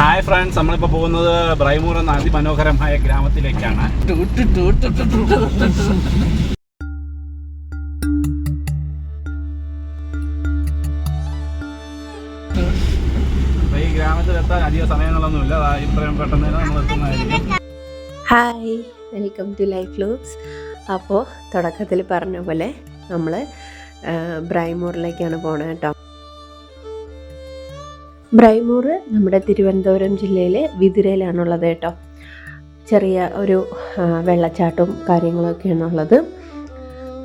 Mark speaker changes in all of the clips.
Speaker 1: Hi friends, നമ്മളിപ്പോൾ പോകുന്നത് ബ്രൈമൂർ എന്ന അതിമനോഹരമായ ഗ്രാമത്തിലേക്കാണ്. ഈ ഗ്രാമത്തിലെത്താൻ അധിക സമയങ്ങളൊന്നുമില്ല, ഇത്രയും പെട്ടെന്ന് തന്നെ നമ്മൾ എത്തുന്നതായിരിക്കും.
Speaker 2: Hi, welcome to life vlogs. അപ്പോൾ തുടക്കത്തിൽ പറഞ്ഞ പോലെ നമ്മൾ ബ്രൈമൂറിലേക്കാണ് പോണത് കേട്ടോ. ബ്രൈമൂർ നമ്മുടെ തിരുവനന്തപുരം ജില്ലയിലെ വിതുരയിലാണുള്ളത് കേട്ടോ. ചെറിയ ഒരു വെള്ളച്ചാട്ടവും കാര്യങ്ങളൊക്കെയാണുള്ളത്.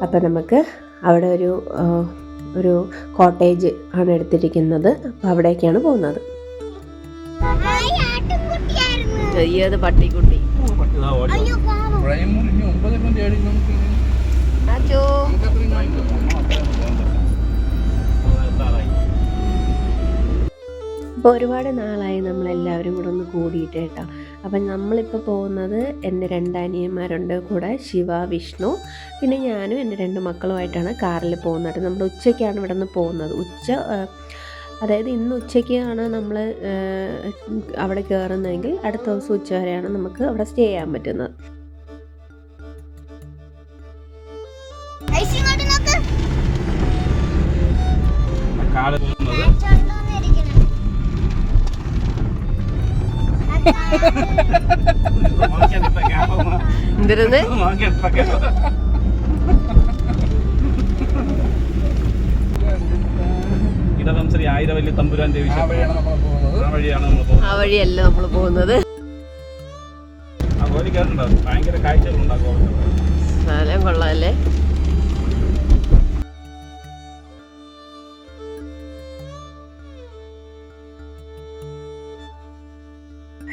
Speaker 2: അപ്പോൾ നമുക്ക് അവിടെ ഒരു കോട്ടേജ് ആണ് എടുത്തിരിക്കുന്നത്. അപ്പോൾ അവിടേക്കാണ് പോകുന്നത്.
Speaker 3: ചെറിയത് പട്ടിക്കുട്ടി
Speaker 2: അപ്പോൾ ഒരുപാട് നാളായി നമ്മളെല്ലാവരും കൂടെ ഒന്ന് കൂടിയിട്ട് കേട്ടോ. അപ്പം നമ്മളിപ്പോൾ പോകുന്നത് എൻ്റെ 2 അനിയന്മാരുണ്ട് കൂടെ, ശിവ, വിഷ്ണു, പിന്നെ ഞാനും എൻ്റെ 2 മക്കളുമായിട്ടാണ് കാറിൽ പോകുന്നത്. നമ്മൾ ഉച്ചയ്ക്കാണ് ഇവിടെ നിന്ന് പോകുന്നത്. അതായത് ഇന്ന് ഉച്ചയ്ക്കാണ് നമ്മൾ അവിടെ കയറുന്നതെങ്കിൽ അടുത്ത ദിവസം ഉച്ച വരെയാണ് നമുക്ക് അവിടെ സ്റ്റേ ചെയ്യാൻ പറ്റുന്നത്.
Speaker 3: എന്തിരുന്ന്
Speaker 1: ഇടവംശ്രീ ആയിരവല്ലി തമ്പുരാൻ ദേവി
Speaker 3: ആ വഴിയല്ല നമ്മൾ പോകുന്നത്.
Speaker 1: ഭയങ്കര കാഴ്ചകളുണ്ടാകും.
Speaker 3: സ്ഥലം കൊള്ളാല്ലേ.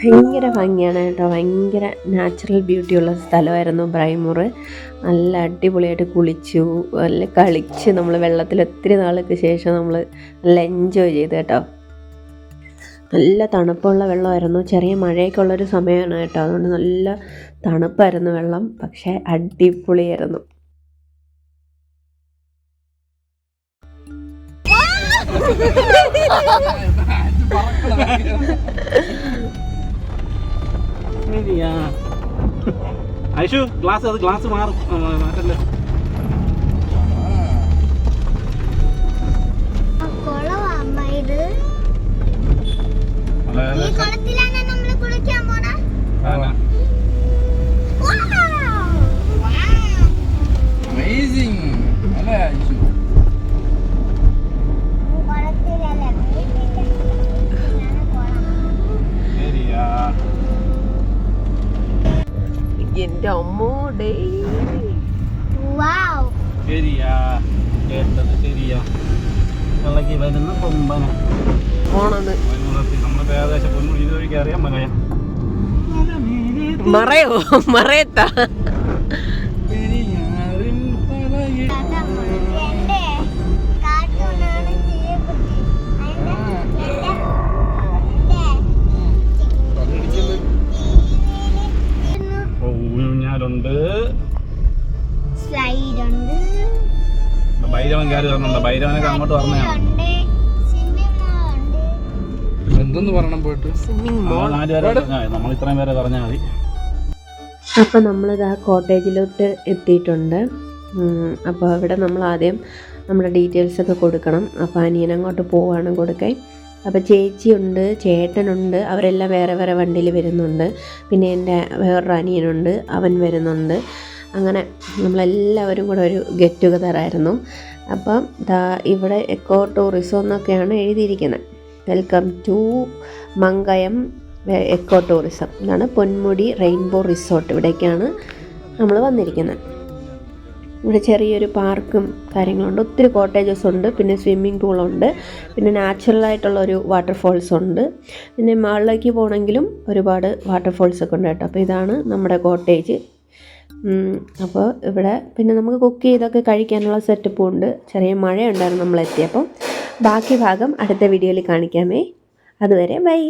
Speaker 2: ഭയങ്കര ഭംഗിയാണ് കേട്ടോ. ഭയങ്കര നാച്ചുറൽ ബ്യൂട്ടിയുള്ള സ്ഥലമായിരുന്നു ബ്രൈമൂർ. നല്ല അടിപൊളിയായിട്ട് കുളിച്ചു, നല്ല കളിച്ച് നമ്മൾ വെള്ളത്തിൽ ഒത്തിരി നാൾക്ക് ശേഷം നമ്മൾ നല്ല എൻജോയ് ചെയ്തു കേട്ടോ. നല്ല തണുപ്പുള്ള വെള്ളമായിരുന്നു. ചെറിയ മഴയൊക്കെ ഉള്ളൊരു സമയമാണ് കേട്ടോ. അതുകൊണ്ട് നല്ല തണുപ്പായിരുന്നു വെള്ളം. പക്ഷേ അടിപൊളിയായിരുന്നു.
Speaker 1: ഐഷു, ഗ്ലാസ് മാറും, മാറ്റല്ലേ.
Speaker 3: എന്റെ അമ്മോ ഡേ
Speaker 1: ശരിയാ കേട്ടത്, ശരിയാ. വെള്ളക്ക് വരുന്ന കൊമ്പന
Speaker 3: പോണത്
Speaker 1: നമ്മളിപ്പോ ഏകദേശം പൊന്മുടി ഇതുവഴിക്ക് അറിയാൻ
Speaker 3: മറയോ മറയത്താ.
Speaker 1: ഭൈരവൻ കയറി പറഞ്ഞുണ്ടോ? ഭൈരവനൊക്കെ അങ്ങോട്ട് പറഞ്ഞാണ്. എന്തെന്ന് പറയണം പോയിട്ട് നമ്മൾ ഇത്രയും പേരെ പറഞ്ഞാൽ മതി.
Speaker 2: അപ്പോൾ നമ്മളിത് ആ കോട്ടേജിലോട്ട് എത്തിയിട്ടുണ്ട്. അപ്പോൾ അവിടെ നമ്മൾ ആദ്യം നമ്മുടെ ഡീറ്റെയിൽസൊക്കെ കൊടുക്കണം. അപ്പോൾ അനിയൻ അങ്ങോട്ട് പോവാണ് കൊടുക്കാൻ. അപ്പോൾ ചേച്ചിയുണ്ട്, ചേട്ടനുണ്ട്, അവരെല്ലാം വേറെ വേറെ വണ്ടിയിൽ വരുന്നുണ്ട്. പിന്നെ എൻ്റെ വേറൊരു അനിയനുണ്ട്, അവൻ വരുന്നുണ്ട്. അങ്ങനെ നമ്മളെല്ലാവരും കൂടെ ഒരു ഗെറ്റ് ടുഗദർ ആയിരുന്നു. അപ്പം ഇവിടെ എക്കോ ടൂറിസം എന്നൊക്കെയാണ് എഴുതിയിരിക്കുന്നത്. Welcome to Mankayam eco tourism. ഇതാണ് പൊന്മുടി റെയിൻബോ റിസോർട്ട്. ഇവിടേക്കാണ് നമ്മൾ വന്നിരിക്കുന്നത്. ഇവിടെ ചെറിയൊരു പാർക്കും കാര്യങ്ങളുണ്ട്, ഒത്തിരി കോട്ടേജസ് ഉണ്ട്, പിന്നെ സ്വിമ്മിംഗ് പൂളുണ്ട്, പിന്നെ നാച്ചുറലായിട്ടുള്ളൊരു വാട്ടർഫോൾസ് ഉണ്ട്. പിന്നെ മുകളിലേക്ക് പോകണമെങ്കിലും ഒരുപാട് വാട്ടർഫോൾസൊക്കെ ഉണ്ട് കേട്ടോ. അപ്പോൾ ഇതാണ് നമ്മുടെ കോട്ടേജ്. അപ്പോൾ ഇവിടെ പിന്നെ നമുക്ക് കുക്ക് ചെയ്തൊക്കെ കഴിക്കാനുള്ള സെറ്റപ്പും ഉണ്ട്. ചെറിയ മഴയുണ്ടായിരുന്നു നമ്മളെത്തിയപ്പം. ബാക്കി ഭാഗം അടുത്ത വീഡിയോയിൽ കാണിക്കാമേ. അതുവരെ ബൈ.